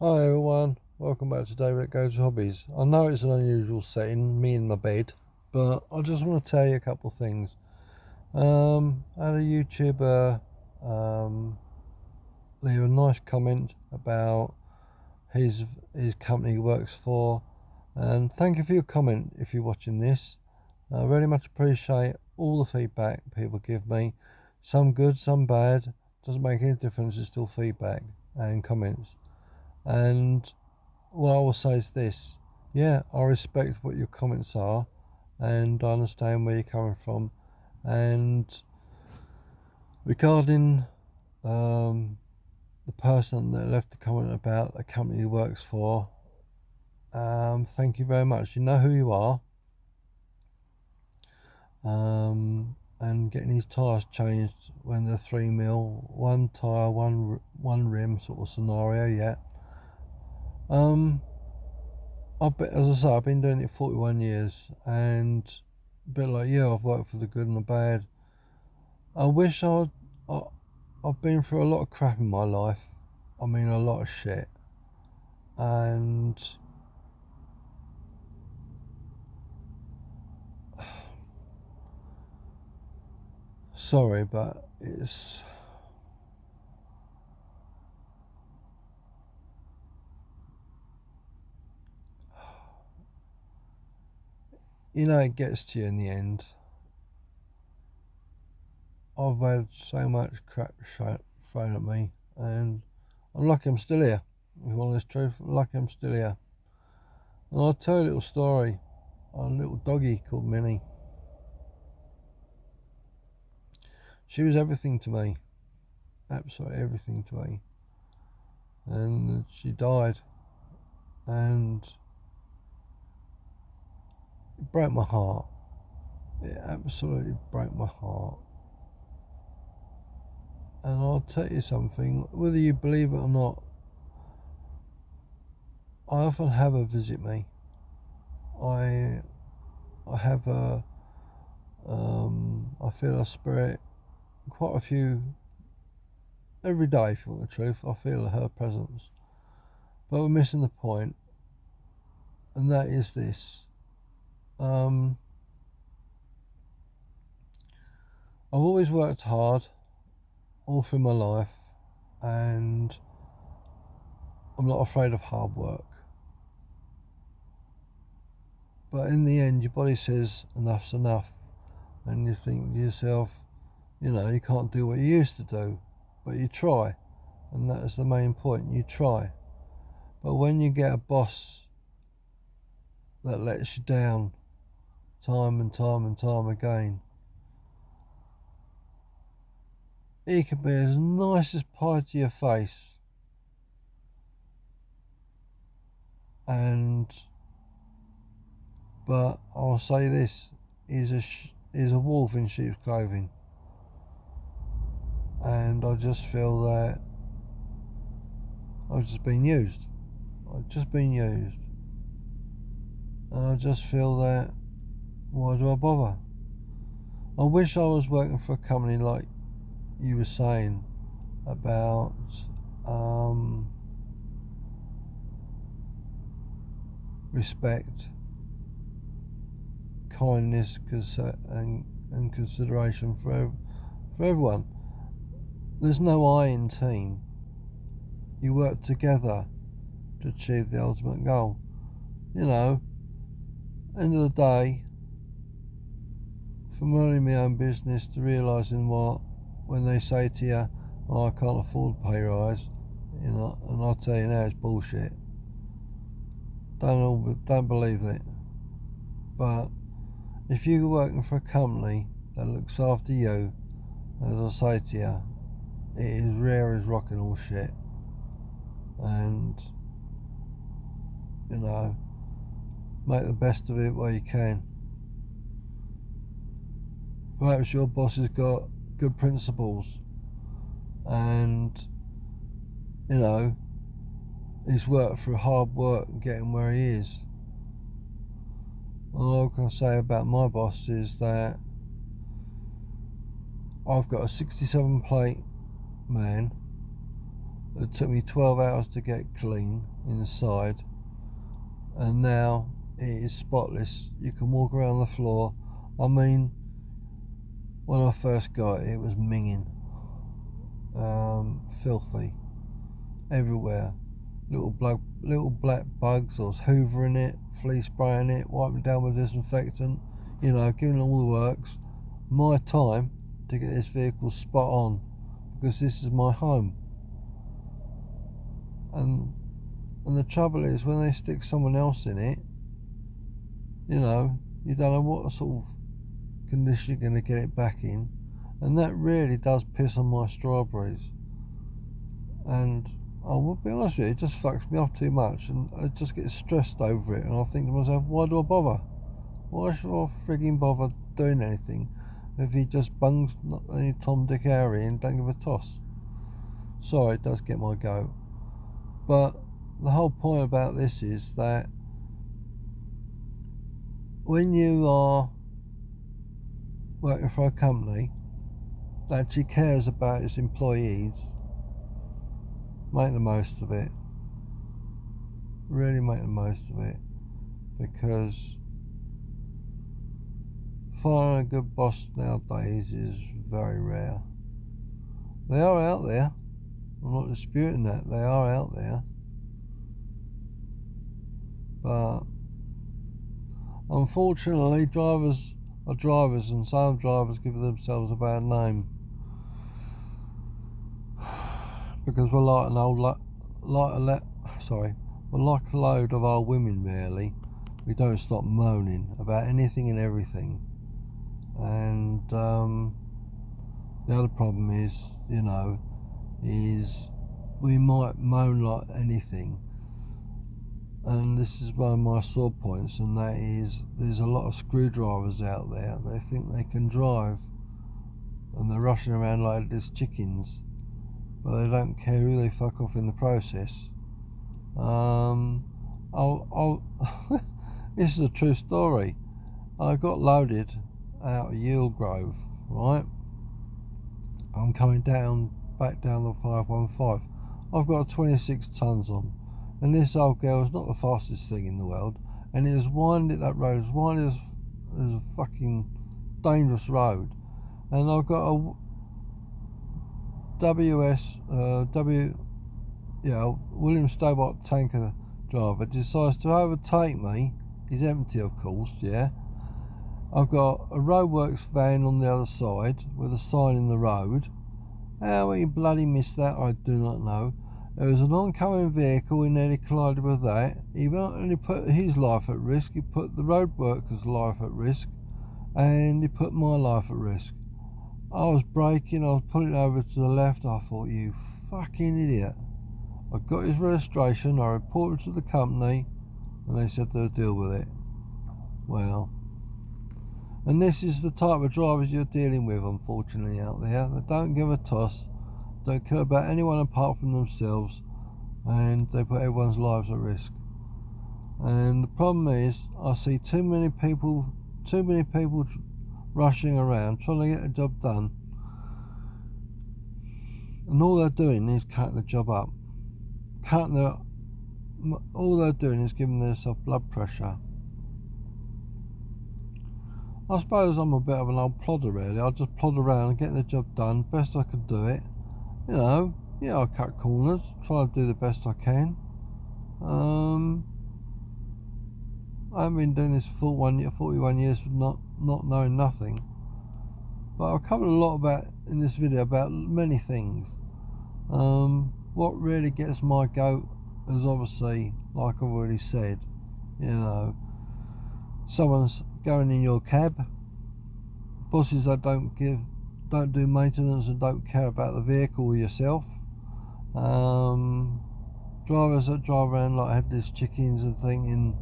Hi everyone, welcome back to David Goes Hobbies. I know it's an unusual setting, me in my bed, but I just want to tell you a couple of things. I had a YouTuber leave a nice comment about his his company he works for, and thank you for your comment if you're watching this. I really much appreciate all the feedback people give me, some good, some bad. Doesn't make any difference. It's still feedback and comments. And what I will say is this: yeah, I respect what your comments are, and I understand where you're coming from. And regarding um, the person that left the comment about the company he works for, thank you very much. You know who you are. And getting his tyres changed when they're 3 mil, one tyre, one rim sort of scenario. Yeah. Um, as I say, I've been doing it 41 years, and a bit like you, I've worked for the good and the bad. I wish I, I've been through a lot of crap in my life. I mean, a lot of shit. And sorry, but it gets to you in the end. I've had so much crap thrown at me, and I'm lucky I'm still here. If you want this truth, I'm lucky I'm still here. And I'll tell you a little story on a little doggy called Minnie. She was everything to me, absolutely everything to me. And she died, and it broke my heart. It absolutely broke my heart. And I'll tell you something, whether you believe it or not, I often have her visit me. I I have a I feel her spirit quite a few every day. For the truth, I feel her presence. But we're missing the point, and that is this. Um, I've always worked hard all through my life, and I'm not afraid of hard work. But in the end, your body says enough's enough, and you think to yourself, you can't do what you used to do, but you try, and that is the main point. You try, but when you get a boss that lets you down time and time and time again, he can be as nice as pie to your face, and but I'll say this: he's a wolf in sheep's clothing, and I just feel that I've just been used. I've just been used. And I just feel that, why do I bother? I wish I was working for a company like you were saying about um, respect, kindness, and consideration for everyone. There's no I in team. You work together to achieve the ultimate goal. End of the day, from running my own business to realising what, when they say to you, oh, I can't afford a pay rise, and I'll tell you now it's bullshit. Don't believe it. But if you're working for a company that looks after you, as I say to you, it is rare as rock and all shit. And, you know, make the best of it while you can. Perhaps your boss has got good principles, and, you know, he's worked through hard work getting where he is. And all I can say about my boss is that I've got a 67 plate man, It took me 12 hours to get clean inside, and now it is spotless. You can walk around the floor. I mean, when I first got it, it was minging, filthy, everywhere. Little black bugs. I was hoovering it, flea spraying it, wiping it down with disinfectant, giving it all the works. My time to get this vehicle spot on, because this is my home. And the trouble is, when they stick someone else in it, you don't know what sort of condition you're going to get it back in, and that really does piss on my strawberries. And I will be honest with you, it just fucks me off too much, and I just get stressed over it, and I think to myself, why do I bother? Why should I frigging bother doing anything if he just bungs not any Tom, Dick, Harry and don't give a toss? Sorry, it does get my goat. But the whole point about this is that when you are working for a company that actually cares about its employees, make the most of it. Really make the most of it, because finding a good boss nowadays is very rare. They are out there. I'm not disputing that. They are out there. But unfortunately, drivers are drivers, and some drivers give themselves a bad name. Because we're like we're like a load of old women, really. We don't stop moaning about anything and everything. And the other problem is, we might moan like anything. And this is one of my sore points, and that is, there's a lot of screwdrivers out there. They think they can drive, and they're rushing around like there's chickens, but they don't care who they fuck off in the process. This is a true story. I got loaded out of Yield Grove, right? I'm coming back down the 515. I've got 26 tons on, and this old girl is not the fastest thing in the world, and it was winding, that road is winding as a fucking dangerous road, and I've got a William Stobart tanker driver decides to overtake me. He's empty, of course, yeah. I've got a roadworks van on the other side with a sign in the road. How he bloody missed that, I do not know. There was an oncoming vehicle, he nearly collided with that. He not only put his life at risk, he put the road worker's life at risk, and he put my life at risk. I was braking, I was pulling over to the left. I thought, you fucking idiot. I got his registration, I reported to the company, and they said they'll deal with it. Well, and this is the type of drivers you're dealing with, unfortunately, out there. They don't give a toss, don't care about anyone apart from themselves, and they put everyone's lives at risk. And the problem is, I see too many people rushing around trying to get the job done, and all they're doing is cutting the job up. All they're doing is giving themselves blood pressure. I suppose I'm a bit of an old plodder, really. I just plod around and get the job done best I could do it. I cut corners, try to do the best I can. I haven't been doing this for 41 years for not knowing nothing. But I've covered a lot in this video about many things. What really gets my goat is obviously, like I've already said, someone's going in your cab, bosses that don't do maintenance and don't care about the vehicle or yourself, drivers that drive around like headless chickens and thinking,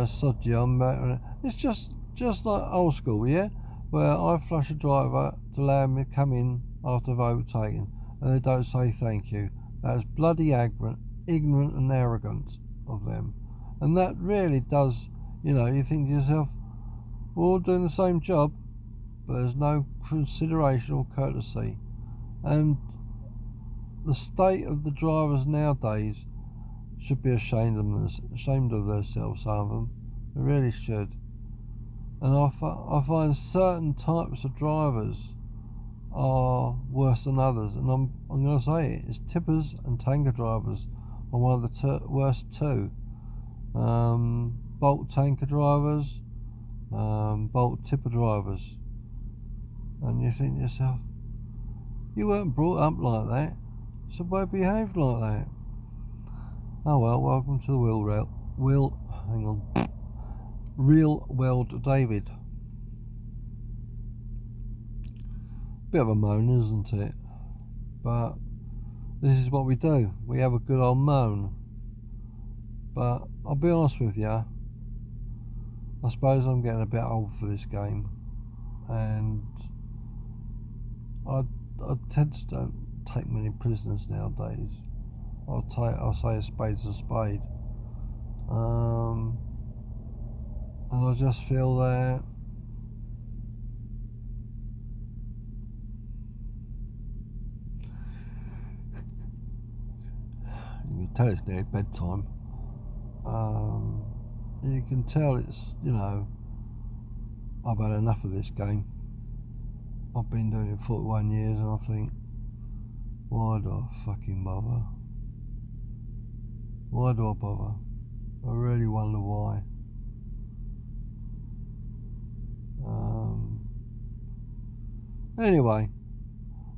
sod you, I'm back. It's just like old school, yeah, where I flush a driver to allow me to come in after I've overtaken, and they don't say thank you. That is bloody ignorant and arrogant of them. And that really does, you think to yourself, we're all doing the same job, but there's no consideration or courtesy. And the state of the drivers nowadays should be ashamed of themselves, some of them. They really should. And I find certain types of drivers are worse than others, and I'm going to say it. It's tippers and tanker drivers are one of the worst too. Bulk tanker drivers, bulk tipper drivers, and you think to yourself, you weren't brought up like that, so why behave like that? Oh well, welcome to the Real World David. Bit of a moan, isn't it? But this is what we do. We have a good old moan. But I'll be honest with you, I suppose I'm getting a bit old for this game, and I tend to don't take many prisoners nowadays. I'll say a spade's a spade. And I just feel that you can tell it's nearly bedtime. You can tell it's, I've had enough of this game. I've been doing it 41 years, and I think, why do I fucking bother? Why do I bother? I really wonder why. Anyway,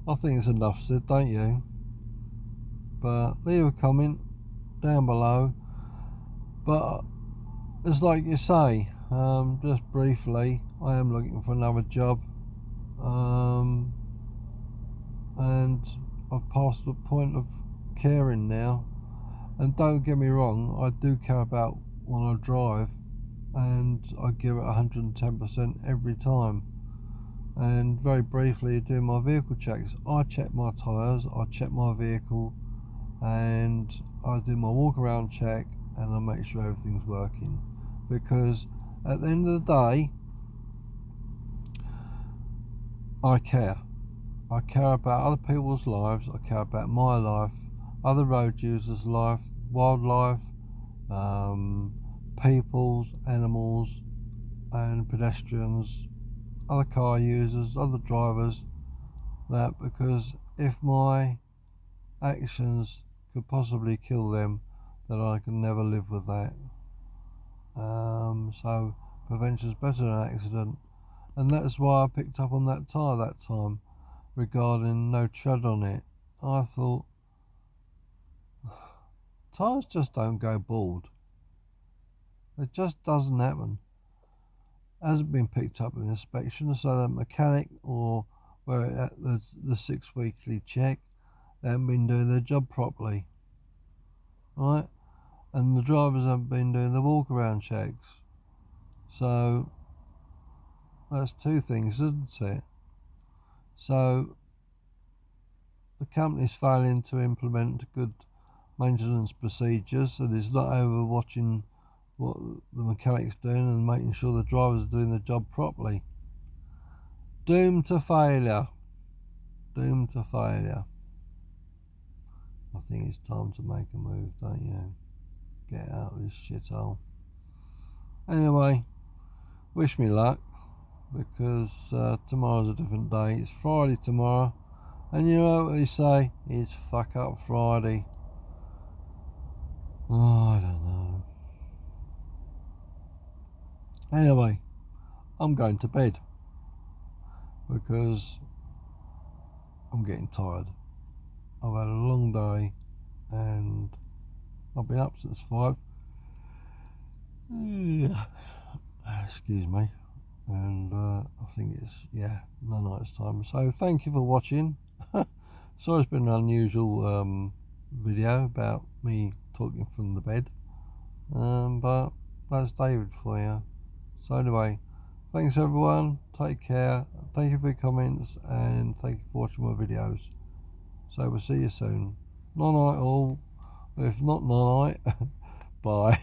I think it's enough said, don't you? But leave a comment down below. But it's like you say, just briefly, I am looking for another job, and I've passed the point of caring now. And don't get me wrong, I do care about when I drive, and I give it 110% every time. And very briefly, doing my vehicle checks, I check my tyres, I check my vehicle, and I do my walk around check, and I make sure everything's working. Because at the end of the day, I care. I care about other people's lives, I care about my life, other road users' life, wildlife, people's, animals, and pedestrians, other car users, other drivers, because if my actions could possibly kill them, then I can never live with that. So prevention's better than an accident, and that's why I picked up on that tyre that time regarding no tread on it. I thought, tyres just don't go bald. It just doesn't happen. Hasn't been picked up in inspection, so the mechanic or where at the 6 weekly check, they haven't been doing their job properly, right? And the drivers haven't been doing the walk around checks. So that's two things, isn't it? So the company's failing to implement good maintenance procedures, and it's not over watching what the mechanic's doing and making sure the drivers are doing the job properly. Doomed to failure. Doomed to failure. I think it's time to make a move, don't you? Get out of this shithole. Anyway, wish me luck, because tomorrow's a different day. It's Friday tomorrow, and you know what they say, it's fuck up Friday. Oh, I don't know. Anyway, I'm going to bed because I'm getting tired. I've had a long day, and I've been up since 5. Excuse me. And I think it's, night's time. So thank you for watching. Sorry it's been an unusual video about me talking from the bed. But that's David for you. So anyway, thanks everyone, take care, thank you for your comments, and thank you for watching my videos. So we'll see you soon. Night night all, if not night, bye.